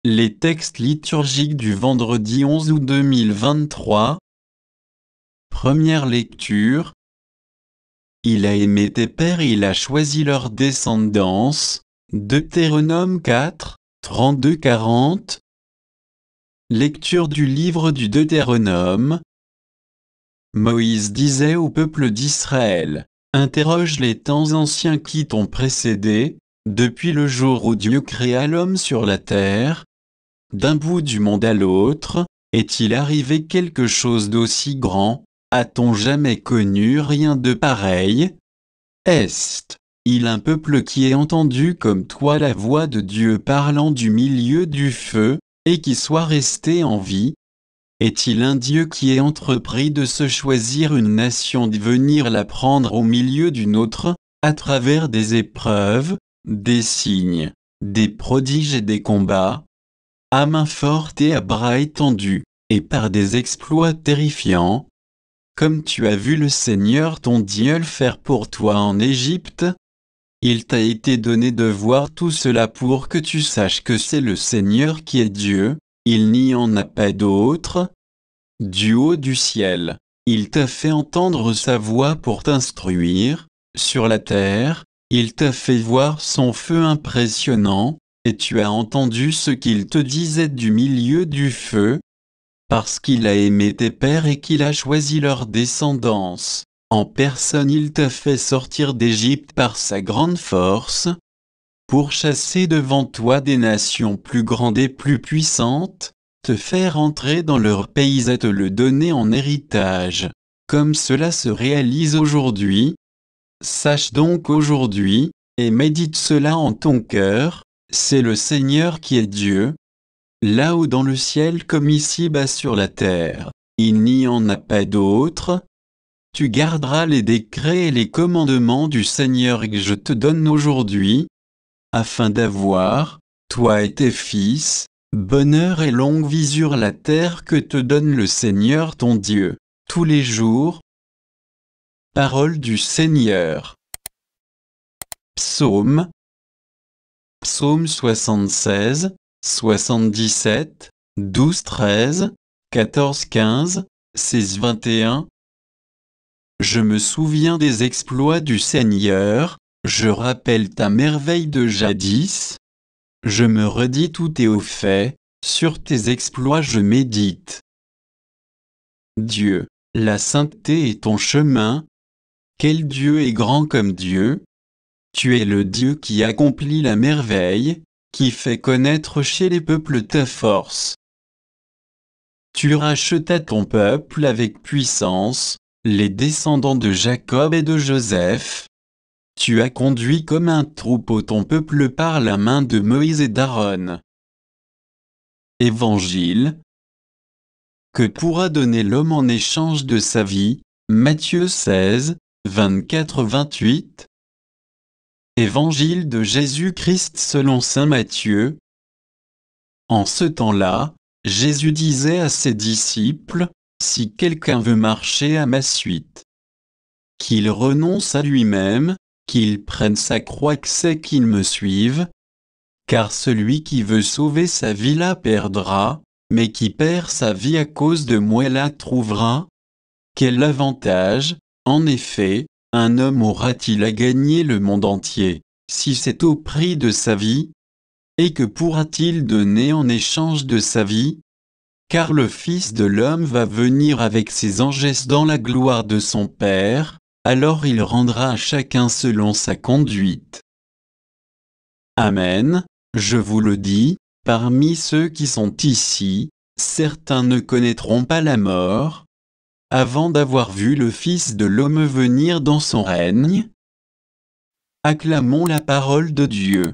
Les textes liturgiques du vendredi 11 août 2023. Première lecture. Il a aimé tes pères et il a choisi leur descendance. Deutéronome 4, 32-40. Lecture du livre du Deutéronome. Moïse disait au peuple d'Israël: interroge les temps anciens qui t'ont précédé, depuis le jour où Dieu créa l'homme sur la terre. D'un bout du monde à l'autre, est-il arrivé quelque chose d'aussi grand? A-t-on jamais connu rien de pareil? Est-il un peuple qui ait entendu comme toi la voix de Dieu parlant du milieu du feu, et qui soit resté en vie? Est-il un Dieu qui ait entrepris de se choisir une nation de venir la prendre au milieu d'une autre, à travers des épreuves, des signes, des prodiges et des combats? À main forte et à bras étendus, et par des exploits terrifiants, comme tu as vu le Seigneur ton Dieu le faire pour toi en Égypte? Il t'a été donné de voir tout cela pour que tu saches que c'est le Seigneur qui est Dieu, il n'y en a pas d'autre. Du haut du ciel, il t'a fait entendre sa voix pour t'instruire, sur la terre, il t'a fait voir son feu impressionnant, et tu as entendu ce qu'il te disait du milieu du feu. Parce qu'il a aimé tes pères et qu'il a choisi leur descendance, en personne il t'a fait sortir d'Égypte par sa grande force, pour chasser devant toi des nations plus grandes et plus puissantes, te faire entrer dans leur pays et te le donner en héritage, comme cela se réalise aujourd'hui. Sache donc aujourd'hui, et médite cela en ton cœur, c'est le Seigneur qui est Dieu. Là-haut dans le ciel comme ici-bas sur la terre, il n'y en a pas d'autre. Tu garderas les décrets et les commandements du Seigneur que je te donne aujourd'hui, afin d'avoir, toi et tes fils, bonheur et longue vie sur la terre que te donne le Seigneur ton Dieu, tous les jours. Parole du Seigneur. Psaume 76, 77, 12, 13, 14, 15, 16, 21. Je me souviens des exploits du Seigneur, je rappelle ta merveille de jadis. Je me redis tout est au fait, sur tes exploits je médite. Dieu, la sainteté est ton chemin. Quel Dieu est grand comme Dieu? Tu es le Dieu qui accomplit la merveille, qui fait connaître chez les peuples ta force. Tu rachetas ton peuple avec puissance, les descendants de Jacob et de Joseph. Tu as conduit comme un troupeau ton peuple par la main de Moïse et d'Aaron. Évangile. Que pourra donner l'homme en échange de sa vie? Matthieu 16, 24-28. Évangile de Jésus-Christ selon saint Matthieu. En ce temps-là, Jésus disait à ses disciples: si quelqu'un veut marcher à ma suite, qu'il renonce à lui-même, qu'il prenne sa croix que c'est qu'il me suive. Car celui qui veut sauver sa vie la perdra, mais qui perd sa vie à cause de moi la trouvera. Quel avantage, en effet, un homme aura-t-il à gagner le monde entier, si c'est au prix de sa vie? Et que pourra-t-il donner en échange de sa vie? Car le Fils de l'homme va venir avec ses anges dans la gloire de son Père, alors il rendra à chacun selon sa conduite. Amen, je vous le dis, parmi ceux qui sont ici, certains ne connaîtront pas la mort, avant d'avoir vu le Fils de l'homme venir dans son règne. Acclamons la parole de Dieu.